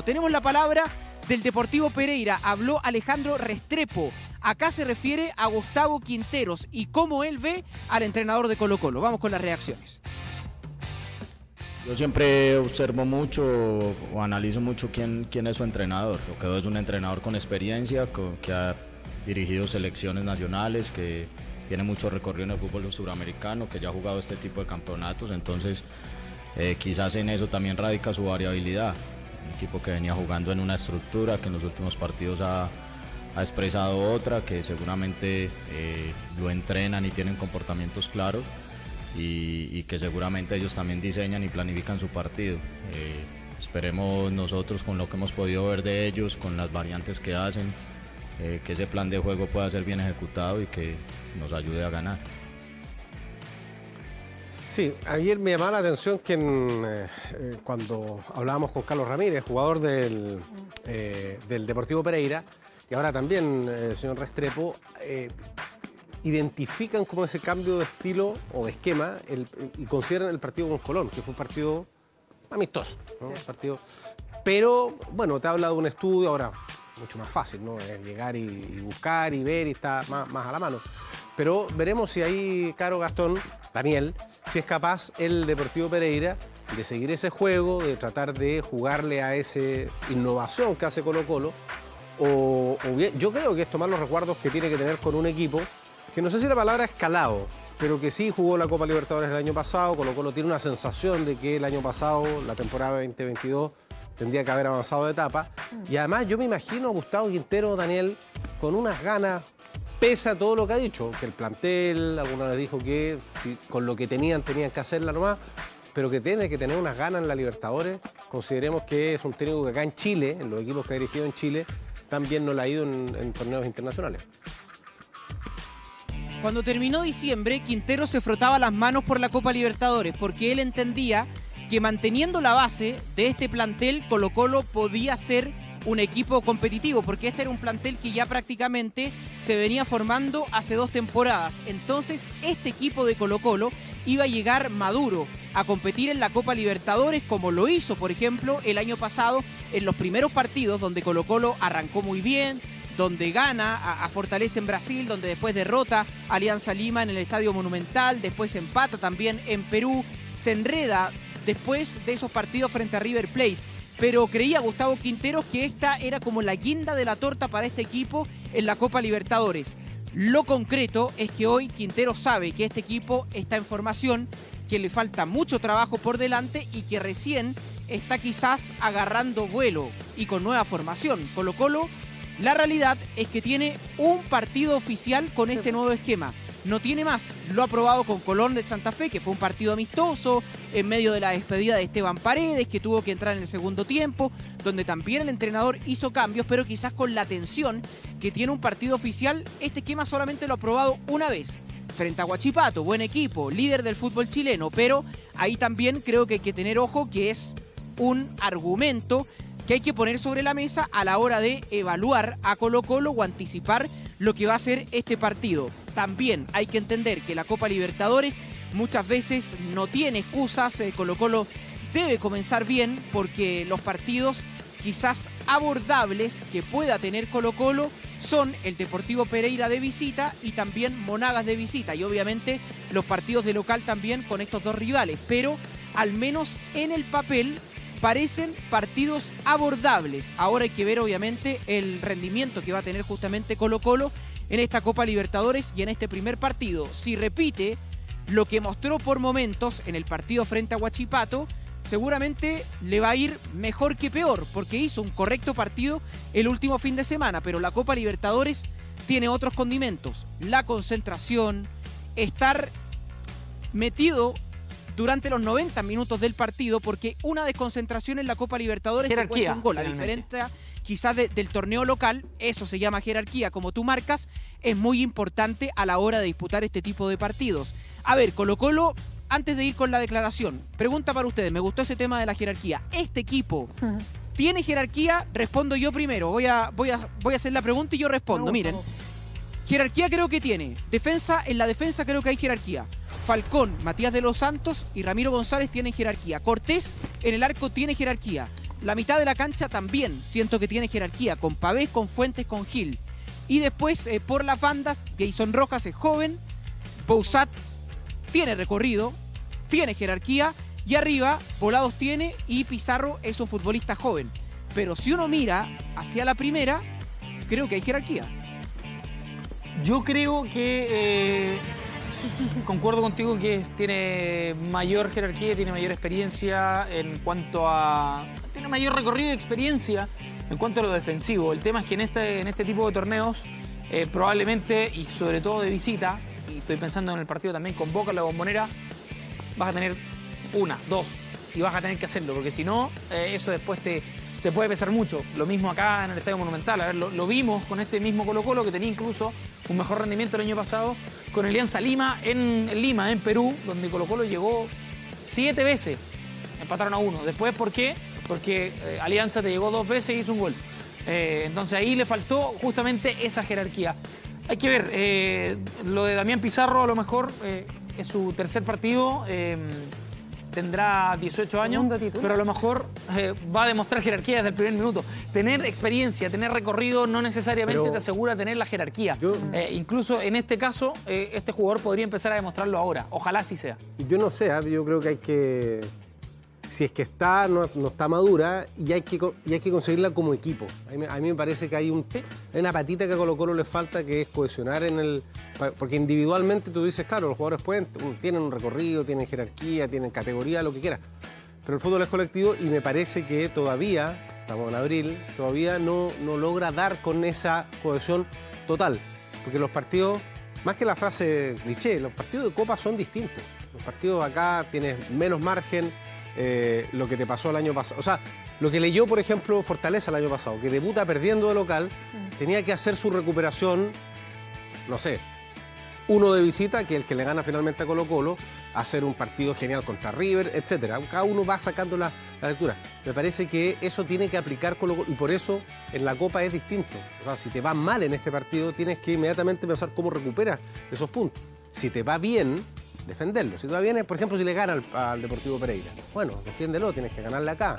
Tenemos la palabra del Deportivo Pereira. Habló Alejandro Restrepo. Acá se refiere a Gustavo Quinteros y cómo él ve al entrenador de Colo-Colo. Vamos con las reacciones. Yo siempre observo mucho o analizo mucho quién es su entrenador. Lo que veo es un entrenador con experiencia, que ha dirigido selecciones nacionales, que tiene mucho recorrido en el fútbol suramericano, que ya ha jugado este tipo de campeonatos. Entonces, quizás en eso también radica su variabilidad. Un equipo que venía jugando en una estructura, que en los últimos partidos ha expresado otra, que seguramente lo entrenan y tienen comportamientos claros y que seguramente ellos también diseñan y planifican su partido. Esperemos nosotros, con lo que hemos podido ver de ellos, con las variantes que hacen, que ese plan de juego pueda ser bien ejecutado y que nos ayude a ganar. Sí, ayer me llamaba la atención que cuando hablábamos con Carlos Ramírez, jugador del Deportivo Pereira, y ahora también el señor Restrepo, identifican como ese cambio de estilo o de esquema y consideran el partido con Colón, que fue un partido amistoso, ¿no? Pero, bueno, te habla de un estudio ahora mucho más fácil, ¿no? Es llegar y buscar y ver y está más a la mano. Pero veremos si ahí, Caro, Gastón, Daniel, si es capaz el Deportivo Pereira de seguir ese juego, de tratar de jugarle a esa innovación que hace Colo-Colo, o bien, yo creo que es tomar los recuerdos que tiene que tener con un equipo, que no sé si la palabra es calado, pero que sí jugó la Copa Libertadores el año pasado. Colo-Colo tiene una sensación de que el año pasado, la temporada 2022, tendría que haber avanzado de etapa. Y además yo me imagino a Gustavo Quinteros, Daniel, con unas ganas, pese a todo lo que ha dicho, que el plantel, alguna vez dijo que con lo que tenían que hacerla nomás, pero que tiene que tener unas ganas en la Libertadores. Consideremos que es un técnico que acá en Chile, en los equipos que ha dirigido en Chile, también no le ha ido en torneos internacionales. Cuando terminó diciembre, Quinteros se frotaba las manos por la Copa Libertadores porque él entendía que manteniendo la base de este plantel, Colo-Colo podía ser un equipo competitivo, porque este era un plantel que ya prácticamente se venía formando hace 2 temporadas. Entonces, este equipo de Colo-Colo iba a llegar maduro a competir en la Copa Libertadores, como lo hizo, por ejemplo, el año pasado en los primeros partidos, donde Colo-Colo arrancó muy bien, donde gana a Fortaleza en Brasil, donde después derrota a Alianza Lima en el Estadio Monumental, después empata también en Perú, se enreda después de esos partidos frente a River Plate. Pero creía Gustavo Quinteros que esta era como la guinda de la torta para este equipo en la Copa Libertadores. Lo concreto es que hoy Quinteros sabe que este equipo está en formación, que le falta mucho trabajo por delante y que recién está quizás agarrando vuelo y con nueva formación. Colo-Colo, la realidad es que tiene un partido oficial con este nuevo esquema. No tiene más. Lo ha probado con Colón de Santa Fe, que fue un partido amistoso, en medio de la despedida de Esteban Paredes, que tuvo que entrar en el segundo tiempo, donde también el entrenador hizo cambios, pero quizás con la tensión que tiene un partido oficial, este esquema solamente lo ha probado una vez, frente a Huachipato, buen equipo, líder del fútbol chileno, pero ahí también creo que hay que tener ojo que es un argumento que hay que poner sobre la mesa a la hora de evaluar a Colo-Colo o anticipar lo que va a ser este partido. También hay que entender que la Copa Libertadores muchas veces no tiene excusas. Colo-Colo debe comenzar bien porque los partidos quizás abordables que pueda tener Colo-Colo son el Deportivo Pereira de visita y también Monagas de visita. Y obviamente los partidos de local también con estos dos rivales. Pero al menos en el papel parecen partidos abordables. Ahora hay que ver obviamente el rendimiento que va a tener justamente Colo-Colo en esta Copa Libertadores y en este primer partido. Si repite lo que mostró por momentos en el partido frente a Huachipato, seguramente le va a ir mejor que peor, porque hizo un correcto partido el último fin de semana, pero la Copa Libertadores tiene otros condimentos. La concentración, estar metido durante los 90 minutos del partido, porque una desconcentración en la Copa Libertadores te cuesta un gol. A diferencia quizás del torneo local, eso se llama jerarquía, como tú marcas, es muy importante a la hora de disputar este tipo de partidos. A ver, Colo-Colo, antes de ir con la declaración, pregunta para ustedes, me gustó ese tema de la jerarquía. ¿Este equipo tiene jerarquía? Respondo yo primero, voy a hacer la pregunta y yo respondo. Miren, jerarquía creo que tiene. En la defensa creo que hay jerarquía. Falcón, Matías de los Santos y Ramiro González tienen jerarquía. Cortés en el arco tiene jerarquía. La mitad de la cancha también siento que tiene jerarquía, con Pavés, con Fuentes, con Gil. Y después, por las bandas, Jason Rojas es joven, Bouzat tiene recorrido, tiene jerarquía, y arriba Volados tiene y Pizarro es un futbolista joven. Pero si uno mira hacia la primera, creo que hay jerarquía. Yo creo que concuerdo contigo que tiene mayor jerarquía, tiene mayor experiencia en cuanto a... tiene mayor recorrido y experiencia en cuanto a lo defensivo. El tema es que en este tipo de torneos, probablemente, y sobre todo de visita, y estoy pensando en el partido también con Boca, la Bombonera, vas a tener una, dos, y vas a tener que hacerlo, porque si no, eso después te puede pesar mucho. Lo mismo acá en el Estadio Monumental. A ver, lo vimos con este mismo Colo-Colo, que tenía incluso un mejor rendimiento el año pasado, con Alianza Lima en Lima, en Perú, donde Colo-Colo llegó 7 veces. Empataron a 1. Después, ¿por qué? Porque Alianza te llegó 2 veces y hizo un gol. Entonces ahí le faltó justamente esa jerarquía. Hay que ver, lo de Damián Pizarro a lo mejor es su tercer partido. Tendrá 18 años, pero a lo mejor va a demostrar jerarquía desde el primer minuto. Tener experiencia, tener recorrido no necesariamente te asegura tener la jerarquía. Incluso en este caso, este jugador podría empezar a demostrarlo ahora. Ojalá así sea. Yo no sé, yo creo que hay que... Si es que está, no está madura y hay que conseguirla como equipo. A mí me parece que hay una patita que a Colo-Colo le falta, que es cohesionar en el... Porque individualmente tú dices, claro, los jugadores tienen un recorrido, tienen jerarquía, tienen categoría, lo que quieras. Pero el fútbol es colectivo y me parece que todavía, estamos en abril, todavía no logra dar con esa cohesión total. Porque los partidos, más que la frase cliché, los partidos de Copa son distintos. Los partidos acá tienes menos margen. Lo que te pasó el año pasado, o sea, lo que leyó, por ejemplo, Fortaleza el año pasado, que debuta perdiendo de local, tenía que hacer su recuperación, no sé, uno de visita, que es el que le gana finalmente a Colo-Colo, hacer un partido genial contra River, etcétera. Cada uno va sacando la lectura. Me parece que eso tiene que aplicar Colo-Colo, y por eso en la Copa es distinto. O sea, si te va mal en este partido, tienes que inmediatamente pensar cómo recuperas esos puntos. Si te va bien, defenderlo. Si te va bien, por ejemplo, si le gana al Deportivo Pereira, bueno, defiéndelo, tienes que ganarle acá.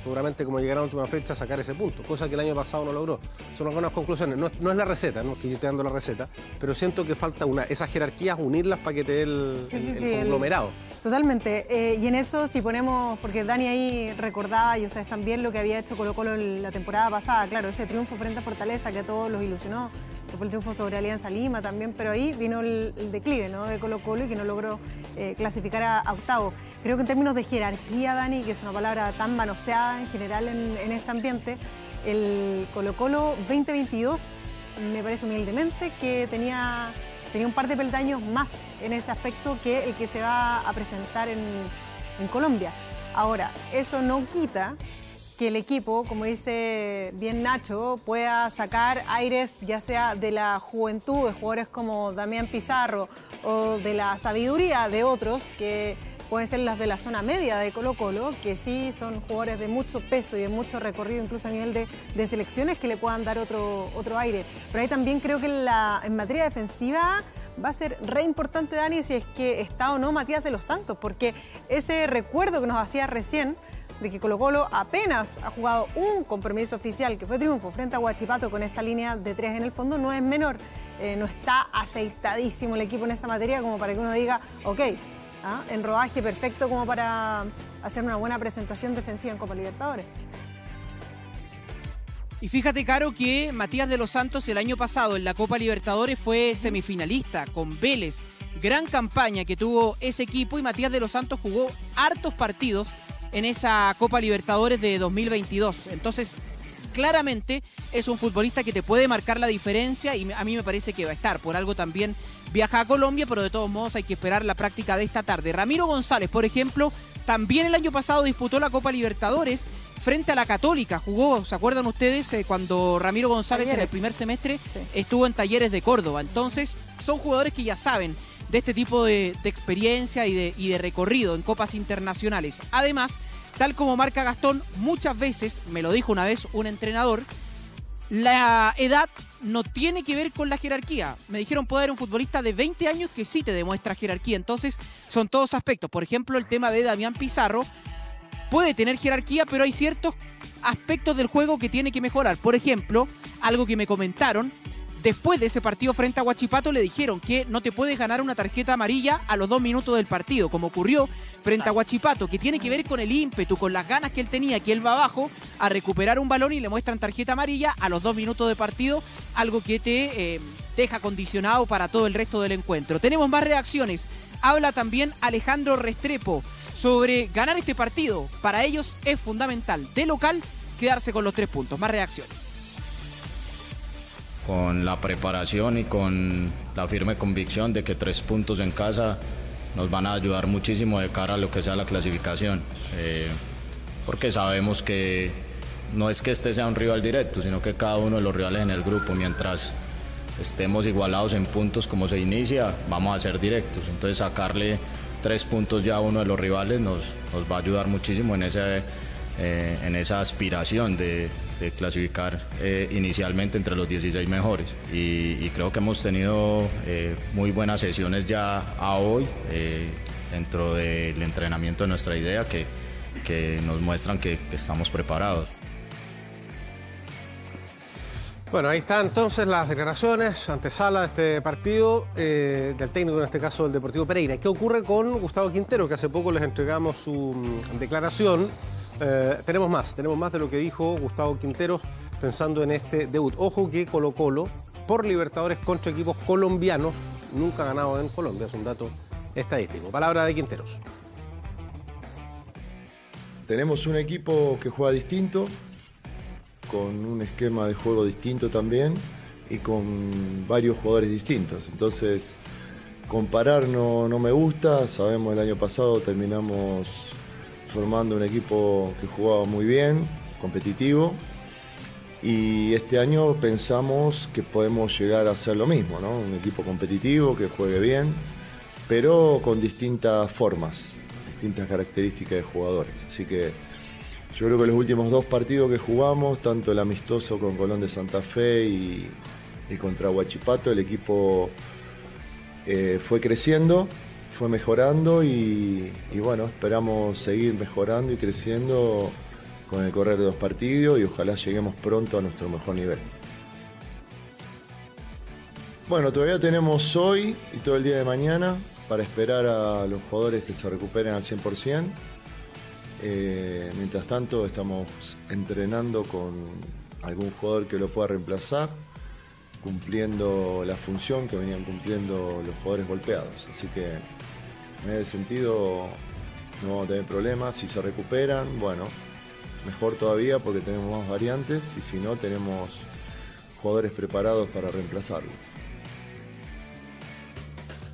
Seguramente, como llegará a la última fecha, sacar ese punto, cosa que el año pasado no logró. Son algunas conclusiones. No es la receta, no es que yo esté dando la receta, pero siento que falta esas jerarquías, unirlas para que te dé el conglomerado. Totalmente. Y en eso, si ponemos, porque Dani ahí recordaba, y ustedes también, lo que había hecho Colo-Colo en la temporada pasada, claro, ese triunfo frente a Fortaleza que a todos los ilusionó, que fue el triunfo sobre Alianza Lima también, pero ahí vino el declive, ¿no?, de Colo-Colo, y que no logró clasificar a octavo. Creo que en términos de jerarquía, Dani, que es una palabra tan manoseada en general en este ambiente, el Colo-Colo 2022 me parece humildemente que tenía un par de peldaños más en ese aspecto que el que se va a presentar en Colombia. Ahora, eso no quita que el equipo, como dice bien Nacho, pueda sacar aires ya sea de la juventud de jugadores como Damián Pizarro o de la sabiduría de otros que pueden ser las de la zona media de Colo-Colo, que sí son jugadores de mucho peso y de mucho recorrido, incluso a nivel de selecciones, que le puedan dar otro aire. Pero ahí también creo que en materia defensiva va a ser re importante, Dani, si es que está o no Matías de los Santos, porque ese recuerdo que nos hacía recién de que Colo-Colo apenas ha jugado un compromiso oficial, que fue triunfo frente a Huachipato con esta línea de 3 en el fondo, no es menor. No está aceitadísimo el equipo en esa materia como para que uno diga, ok, en rodaje perfecto como para hacer una buena presentación defensiva en Copa Libertadores. Y fíjate, Caro, que Matías de los Santos el año pasado en la Copa Libertadores fue semifinalista con Vélez. Gran campaña que tuvo ese equipo, y Matías de los Santos jugó hartos partidos en esa Copa Libertadores de 2022. Entonces, claramente es un futbolista que te puede marcar la diferencia, y a mí me parece que va a estar. Por algo también viaja a Colombia, pero de todos modos hay que esperar la práctica de esta tarde. Ramiro González, por ejemplo, también el año pasado disputó la Copa Libertadores frente a la Católica. Jugó, ¿se acuerdan ustedes? Cuando Ramiro González en el primer semestre estuvo en Talleres de Córdoba. Entonces, son jugadores que ya saben de este tipo de experiencia y de recorrido en copas internacionales. Además, tal como marca Gastón, muchas veces, me lo dijo una vez un entrenador, la edad no tiene que ver con la jerarquía. Me dijeron, puede haber un futbolista de 20 años que sí te demuestra jerarquía. Entonces, son todos aspectos. Por ejemplo, el tema de Damián Pizarro puede tener jerarquía, pero hay ciertos aspectos del juego que tiene que mejorar. Por ejemplo, algo que me comentaron, después de ese partido frente a Huachipato le dijeron que no te puedes ganar una tarjeta amarilla a los 2 minutos del partido, como ocurrió frente a Huachipato, que tiene que ver con el ímpetu, con las ganas que él tenía, que él va abajo a recuperar un balón y le muestran tarjeta amarilla a los 2 minutos de partido, algo que te deja condicionado para todo el resto del encuentro. Tenemos más reacciones. Habla también Alejandro Restrepo sobre ganar este partido. Para ellos es fundamental, de local, quedarse con los 3 puntos. Más reacciones. Con la preparación y con la firme convicción de que 3 puntos en casa nos van a ayudar muchísimo de cara a lo que sea la clasificación, porque sabemos que no es que este sea un rival directo, sino que cada uno de los rivales en el grupo, mientras estemos igualados en puntos como se inicia, vamos a ser directos. Entonces sacarle 3 puntos ya a uno de los rivales nos va a ayudar muchísimo en esa aspiración de clasificar inicialmente entre los 16 mejores. Y creo que hemos tenido muy buenas sesiones ya a hoy dentro del entrenamiento de nuestra idea que nos muestran que estamos preparados. Bueno, ahí están entonces las declaraciones, antesala de este partido del técnico, en este caso del Deportivo Pereira. ¿Qué ocurre con Gustavo Quintero, que hace poco les entregamos su declaración? Tenemos más de lo que dijo Gustavo Quinteros pensando en este debut. Ojo que Colo-Colo, por Libertadores contra equipos colombianos, nunca ha ganado en Colombia, es un dato estadístico. Palabra de Quinteros. Tenemos un equipo que juega distinto, con un esquema de juego distinto también y con varios jugadores distintos. Entonces, comparar no me gusta. Sabemos el año pasado terminamos formando un equipo que jugaba muy bien, competitivo, y este año pensamos que podemos llegar a hacer lo mismo, ¿no? Un equipo competitivo que juegue bien, pero con distintas formas, distintas características de jugadores. Así que yo creo que los últimos 2 partidos que jugamos, tanto el amistoso con Colón de Santa Fe y contra Huachipato, el equipo fue creciendo, fue mejorando y bueno, esperamos seguir mejorando y creciendo con el correr de 2 partidos y ojalá lleguemos pronto a nuestro mejor nivel. Bueno, todavía tenemos hoy y todo el día de mañana para esperar a los jugadores que se recuperen al 100%. Mientras tanto estamos entrenando con algún jugador que lo pueda reemplazar, cumpliendo la función que venían cumpliendo los jugadores golpeados. Así que en ese sentido no vamos a tener problemas. Si se recuperan, bueno, mejor todavía porque tenemos más variantes y si no, tenemos jugadores preparados para reemplazarlo.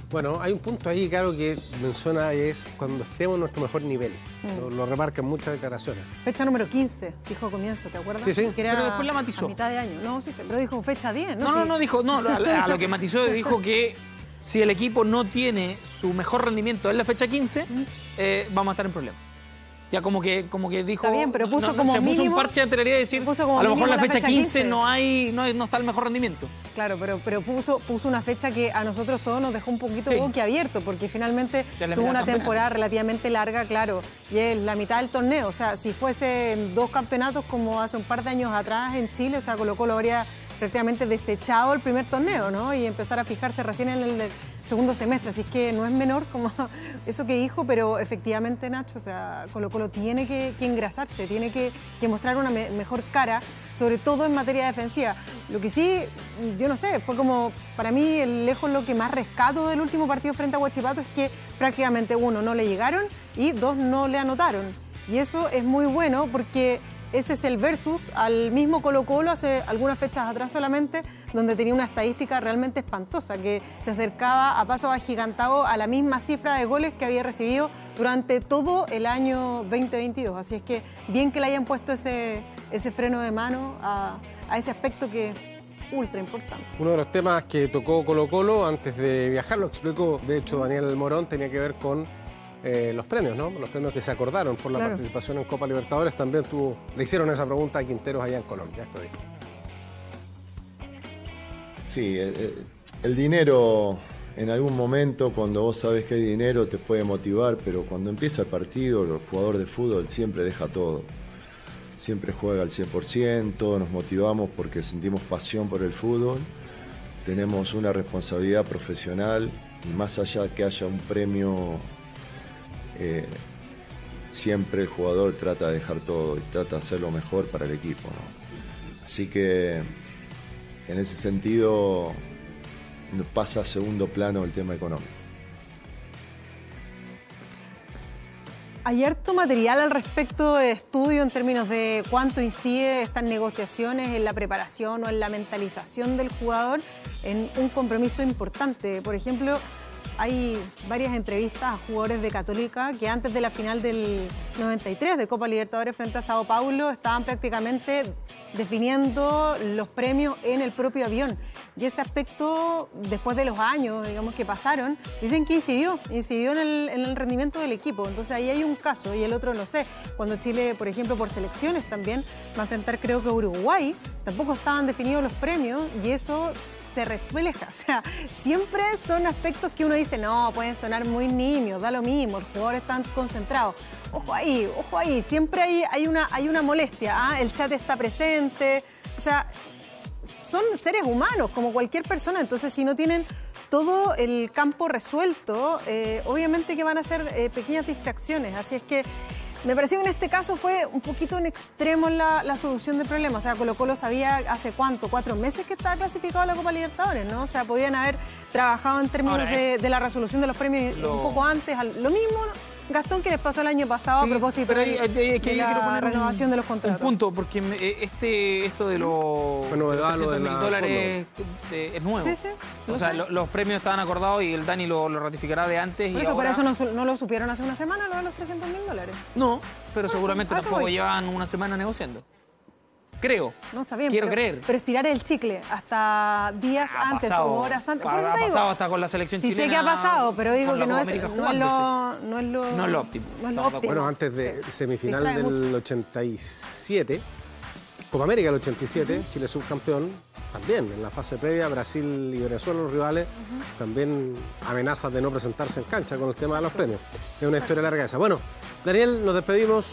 Bueno, hay un punto ahí, claro, que menciona, es cuando estemos en nuestro mejor nivel. Lo remarca en muchas declaraciones. Fecha número 15, dijo al comienzo, ¿te acuerdas? Sí, sí. Que era pero después la matizó. a mitad de año. No, sí, pero dijo fecha 10, ¿no? No, Sí. no, dijo, no, a lo que matizó dijo que si el equipo no tiene su mejor rendimiento en la fecha 15, vamos a estar en problemas. Ya como que dijo... Está bien, pero puso como se puso mínimo, un parche de anterioridad y decir, puso como a lo mejor mínimo la fecha 15 15. no está el mejor rendimiento. Claro, pero puso una fecha que a nosotros todos nos dejó un poquito Sí. boquiabierto, porque finalmente Ya la tuvo una mitad del temporada relativamente larga, claro, y es la mitad del torneo. O sea, si fuesen 2 campeonatos como hace un par de años atrás en Chile, o sea, Colo-Colo habría prácticamente desechado el primer torneo, ¿no? Y empezar a fijarse recién en el segundo semestre. Así que no es menor como eso que dijo, pero efectivamente, Nacho, o sea, Colo-Colo tiene que engrasarse, tiene que mostrar una mejor cara, sobre todo en materia defensiva. Lo que sí, yo no sé, fue como, para mí, lejos lo que más rescato del último partido frente a Huachipato es que prácticamente 1, no le llegaron y 2, no le anotaron. Y eso es muy bueno porque ese es el versus al mismo Colo-Colo hace algunas fechas atrás solamente, donde tenía una estadística realmente espantosa, que se acercaba a pasos agigantados a la misma cifra de goles que había recibido durante todo el año 2022. Así es que bien que le hayan puesto ese freno de mano a ese aspecto que es ultra importante. Uno de los temas que tocó Colo-Colo antes de viajar, lo explicó de hecho Daniel Morón, tenía que ver con los premios, ¿no? Los premios que se acordaron por la participación en Copa Libertadores. También le hicieron esa pregunta a Quinteros allá en Colombia. Esto dijo. Sí, el dinero en algún momento, cuando vos sabés que hay dinero, te puede motivar, pero cuando empieza el partido, el jugador de fútbol siempre deja todo. siempre juega al 100%, todos nos motivamos porque sentimos pasión por el fútbol, tenemos una responsabilidad profesional y más allá de que haya un premio, siempre el jugador trata de dejar todo y trata de hacer lo mejor para el equipo, ¿no? Así que en ese sentido pasa a segundo plano el tema económico. Hay harto material al respecto de estudio en términos de cuánto incide estas negociaciones en la preparación o en la mentalización del jugador en un compromiso importante. Por ejemplo, hay varias entrevistas a jugadores de Católica que antes de la final del 93 de Copa Libertadores frente a Sao Paulo estaban prácticamente definiendo los premios en el propio avión. Y ese aspecto, después de los años, digamos, que pasaron, dicen que incidió en el rendimiento del equipo. Entonces ahí hay un caso y el otro no sé. Cuando Chile, por ejemplo, por selecciones también, va a enfrentar creo que Uruguay, tampoco estaban definidos los premios y eso se refleja. O sea, siempre son aspectos que uno dice, no, pueden sonar muy nimios, da lo mismo, el jugador está concentrado. Ojo ahí, siempre hay una molestia, ¿ah? El chat está presente, o sea, son seres humanos como cualquier persona, entonces si no tienen todo el campo resuelto, obviamente que van a ser pequeñas distracciones, así es que me pareció que en este caso fue un poquito en extremo la solución del problema. O sea, Colo-Colo sabía hace cuánto, 4 meses que estaba clasificado a la Copa Libertadores, ¿no? O sea, podían haber trabajado en términos de la resolución de los premios un poco antes. Lo mismo, Gastón, que les pasó el año pasado, sí, a propósito de la renovación de los contratos. Un punto, porque esto de los $300.000 es nuevo. Sí, o sea, los premios estaban acordados y el Dani lo ratificará de antes. Por eso no lo supieron hace una semana, lo de los $300.000. No, pero seguramente tampoco llevan una semana negociando. Creo. No, está bien. Quiero creer. Pero estirar el chicle hasta días antes o horas antes. Ha pasado hasta con la selección chilena. Sí sé que ha pasado, pero digo que no es lo óptimo. Bueno, antes de semifinal del 87, Copa América del 87, Chile subcampeón, también en la fase previa, Brasil y Venezuela, los rivales, también amenazas de no presentarse en cancha con el tema de los premios. Es una historia larga esa. Bueno, Daniel, nos despedimos.